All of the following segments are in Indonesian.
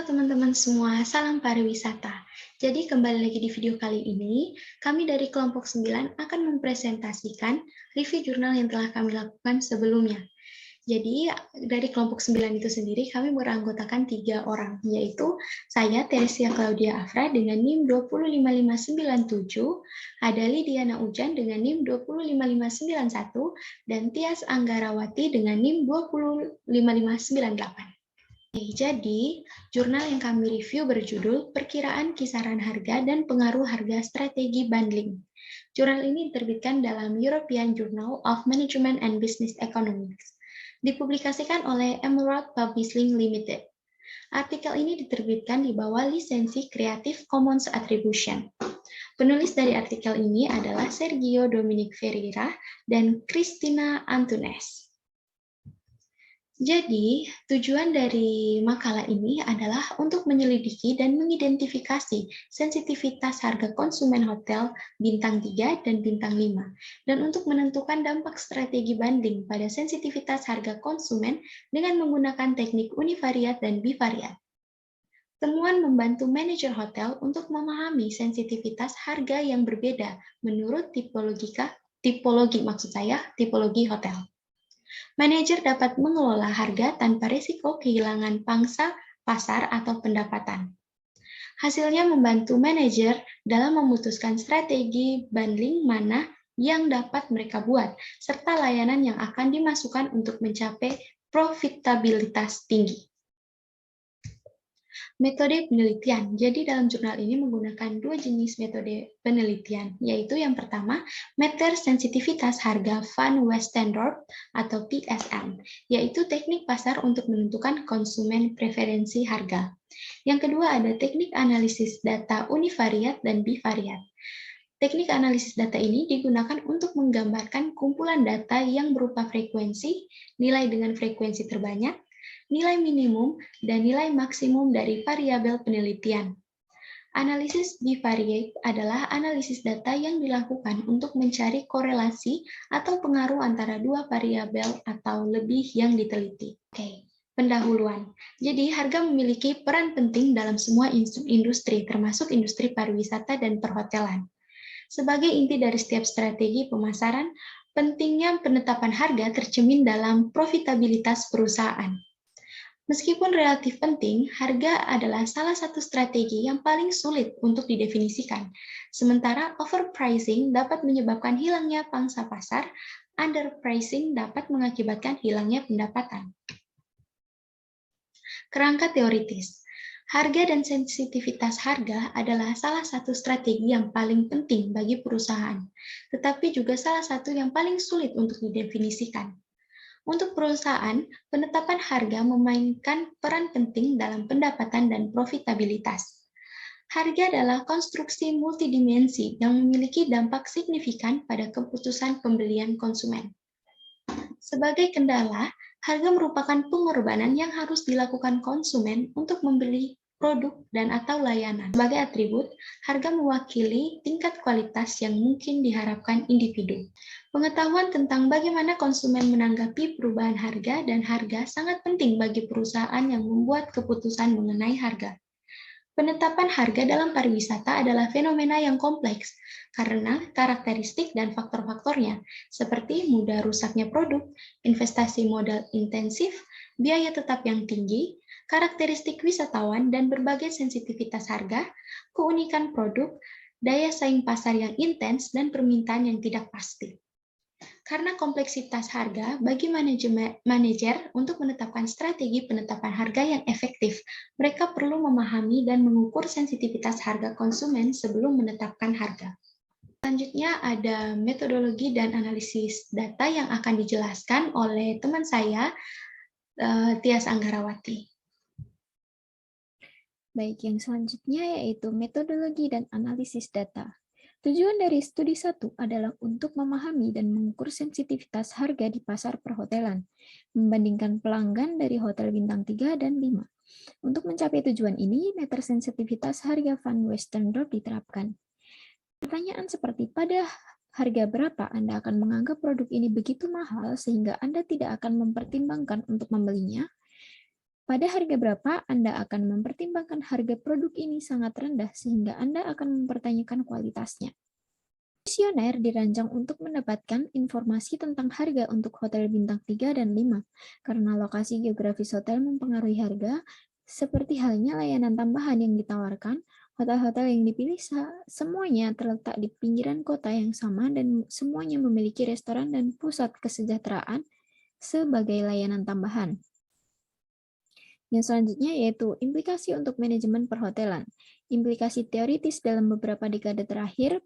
teman-teman semua, salam pariwisata. Jadi kembali lagi di video kali ini, kami dari kelompok 9 akan mempresentasikan review jurnal yang telah kami lakukan sebelumnya. Jadi dari kelompok 9 itu sendiri kami beranggotakan 3 orang, yaitu saya Teresia Claudia Afra dengan NIM 2055597, ada Lidiana Ujan dengan NIM 2055591, dan Tias Anggarawati dengan NIM 2055598. Jadi, jurnal yang kami review berjudul Perkiraan Kisaran Harga dan Pengaruh Harga Strategi Bundling. Jurnal ini diterbitkan dalam European Journal of Management and Business Economics. Dipublikasikan oleh Emerald Publishing Limited. Artikel ini diterbitkan di bawah lisensi Creative Commons Attribution. Penulis dari artikel ini adalah Sergio Dominic Ferreira dan Christina Antunes. Jadi, tujuan dari makalah ini adalah untuk menyelidiki dan mengidentifikasi sensitivitas harga konsumen hotel bintang 3 dan bintang 5, dan untuk menentukan dampak strategi banding pada sensitivitas harga konsumen dengan menggunakan teknik univariat dan bivariat. Temuan membantu manajer hotel untuk memahami sensitivitas harga yang berbeda menurut tipologi hotel. Manajer dapat mengelola harga tanpa risiko kehilangan pangsa pasar atau pendapatan. Hasilnya membantu manajer dalam memutuskan strategi bundling mana yang dapat mereka buat, serta layanan yang akan dimasukkan untuk mencapai profitabilitas tinggi. Metode penelitian. Jadi dalam jurnal ini menggunakan 2 jenis metode penelitian, yaitu yang pertama, meter sensitivitas harga Van Westendorp atau PSM, yaitu teknik pasar untuk menentukan konsumen preferensi harga. Yang kedua ada teknik analisis data univariat dan bivariat. Teknik analisis data ini digunakan untuk menggambarkan kumpulan data yang berupa frekuensi, nilai dengan frekuensi terbanyak, nilai minimum, dan nilai maksimum dari variabel penelitian. Analisis bivariate adalah analisis data yang dilakukan untuk mencari korelasi atau pengaruh antara dua variabel atau lebih yang diteliti. Oke, pendahuluan. Jadi, harga memiliki peran penting dalam semua industri, termasuk industri pariwisata dan perhotelan. Sebagai inti dari setiap strategi pemasaran, pentingnya penetapan harga tercermin dalam profitabilitas perusahaan. Meskipun relatif penting, harga adalah salah satu strategi yang paling sulit untuk didefinisikan. Sementara overpricing dapat menyebabkan hilangnya pangsa pasar, underpricing dapat mengakibatkan hilangnya pendapatan. Kerangka teoritis. Harga dan sensitivitas harga adalah salah satu strategi yang paling penting bagi perusahaan, tetapi juga salah satu yang paling sulit untuk didefinisikan. Untuk perusahaan, penetapan harga memainkan peran penting dalam pendapatan dan profitabilitas. Harga adalah konstruksi multidimensi yang memiliki dampak signifikan pada keputusan pembelian konsumen. Sebagai kendala, harga merupakan pengorbanan yang harus dilakukan konsumen untuk membeli produk dan atau layanan. Sebagai atribut, harga mewakili tingkat kualitas yang mungkin diharapkan individu. Pengetahuan tentang bagaimana konsumen menanggapi perubahan harga dan harga sangat penting bagi perusahaan yang membuat keputusan mengenai harga. Penetapan harga dalam pariwisata adalah fenomena yang kompleks karena karakteristik dan faktor-faktornya, seperti mudah rusaknya produk, investasi modal intensif, biaya tetap yang tinggi, karakteristik wisatawan, dan berbagai sensitivitas harga, keunikan produk, daya saing pasar yang intens, dan permintaan yang tidak pasti. Karena kompleksitas harga, bagi manajer untuk menetapkan strategi penetapan harga yang efektif, mereka perlu memahami dan mengukur sensitivitas harga konsumen sebelum menetapkan harga. Selanjutnya ada metodologi dan analisis data yang akan dijelaskan oleh teman saya, Tias Anggarawati. Baik, yang selanjutnya yaitu metodologi dan analisis data. Tujuan dari studi 1 adalah untuk memahami dan mengukur sensitivitas harga di pasar perhotelan, membandingkan pelanggan dari hotel bintang 3 dan 5. Untuk mencapai tujuan ini, meter sensitivitas harga Van Westendorp diterapkan. Pertanyaan seperti pada harga berapa Anda akan menganggap produk ini begitu mahal sehingga Anda tidak akan mempertimbangkan untuk membelinya? Pada harga berapa Anda akan mempertimbangkan harga produk ini sangat rendah sehingga Anda akan mempertanyakan kualitasnya. Kuesioner dirancang untuk mendapatkan informasi tentang harga untuk hotel bintang 3 dan 5, karena lokasi geografis hotel mempengaruhi harga, seperti halnya layanan tambahan yang ditawarkan. Hotel-hotel yang dipilih semuanya terletak di pinggiran kota yang sama dan semuanya memiliki restoran dan pusat kesejahteraan sebagai layanan tambahan. Yang selanjutnya yaitu implikasi untuk manajemen perhotelan. Implikasi teoritis dalam beberapa dekade terakhir,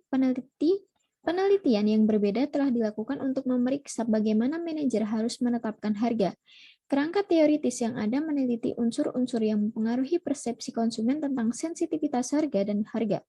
penelitian yang berbeda telah dilakukan untuk memeriksa bagaimana manajer harus menetapkan harga. Kerangka teoritis yang ada meneliti unsur-unsur yang mempengaruhi persepsi konsumen tentang sensitivitas harga dan harga.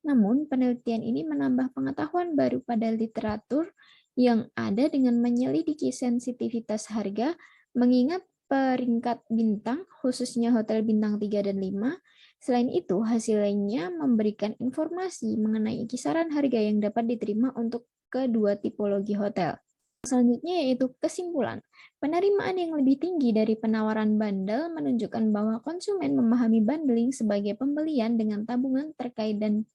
Namun, penelitian ini menambah pengetahuan baru pada literatur yang ada dengan menyelidiki sensitivitas harga, mengingat peringkat bintang, khususnya hotel bintang 3 dan 5. Selain itu, hasilnya memberikan informasi mengenai kisaran harga yang dapat diterima untuk kedua tipologi hotel. Selanjutnya yaitu kesimpulan. Penerimaan yang lebih tinggi dari penawaran bundle menunjukkan bahwa konsumen memahami bundling sebagai pembelian dengan tabungan terkait dan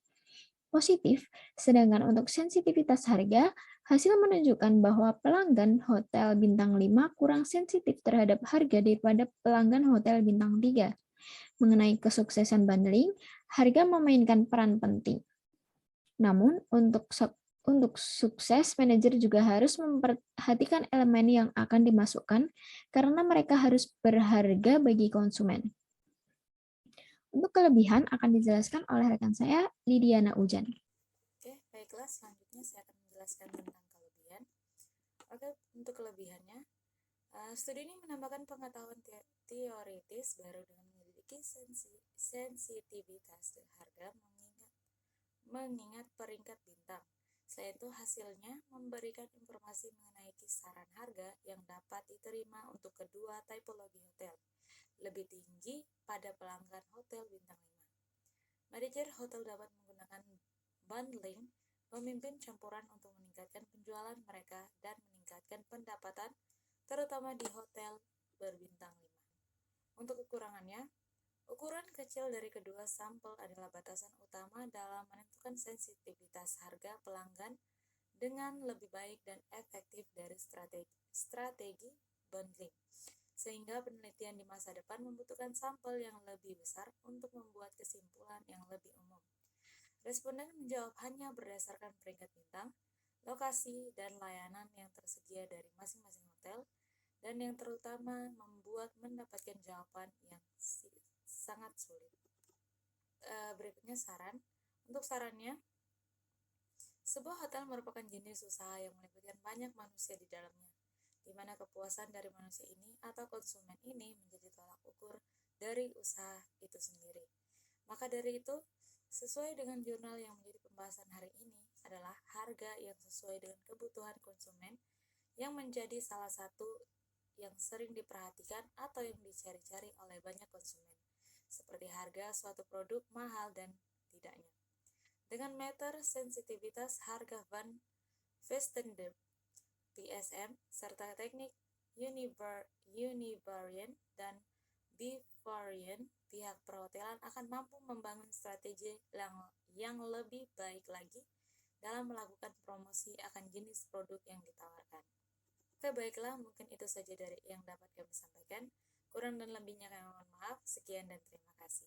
positif, sedangkan untuk sensitivitas harga, hasil menunjukkan bahwa pelanggan hotel bintang 5 kurang sensitif terhadap harga daripada pelanggan hotel bintang 3. Mengenai kesuksesan bundling, harga memainkan peran penting. Namun, untuk sukses, manajer juga harus memperhatikan elemen yang akan dimasukkan karena mereka harus berharga bagi konsumen. Untuk kelebihan akan dijelaskan oleh rekan saya, Lidiana Ujan. Oke, baiklah, selanjutnya saya akan menjelaskan tentang kelebihan. Oke, untuk kelebihannya, studi ini menambahkan pengetahuan teoritis baru dengan memiliki sensitivitas harga mengingat peringkat bintang. Selain itu, hasilnya memberikan informasi mengenai kisaran harga yang dapat diterima untuk kedua tipologi hotel, lebih tinggi pada pelanggan hotel bintang 5. Manajer hotel dapat menggunakan bundling, memimpin campuran untuk meningkatkan penjualan mereka dan meningkatkan pendapatan, terutama di hotel berbintang 5. Untuk kekurangannya, ukuran kecil dari kedua sampel adalah batasan utama dalam menentukan sensitivitas harga pelanggan dengan lebih baik dan efektif dari strategi bundling, sehingga penelitian di masa depan membutuhkan sampel yang lebih besar untuk membuat kesimpulan yang lebih umum. Responden menjawab hanya berdasarkan peringkat bintang, lokasi, dan layanan yang tersedia dari masing-masing hotel, dan yang terutama membuat mendapatkan jawaban yang sangat sulit. Berikutnya saran. Untuk sarannya, sebuah hotel merupakan jenis usaha yang melibatkan banyak manusia di dalamnya, di mana kepuasan dari manusia ini atau konsumen ini menjadi tolak ukur dari usaha itu sendiri. Maka dari itu, sesuai dengan jurnal yang menjadi pembahasan hari ini adalah harga yang sesuai dengan kebutuhan konsumen yang menjadi salah satu yang sering diperhatikan atau yang dicari-cari oleh banyak konsumen, seperti harga suatu produk mahal dan tidaknya. Dengan meter sensitivitas harga Van Vestendorp, PSM, serta teknik univariant dan bivariant, pihak perhotelan akan mampu membangun strategi yang lebih baik lagi dalam melakukan promosi akan jenis produk yang ditawarkan. Oke, baiklah, mungkin itu saja dari yang dapat kami sampaikan. Kurang dan lebihnya kami mohon maaf. Sekian dan terima kasih.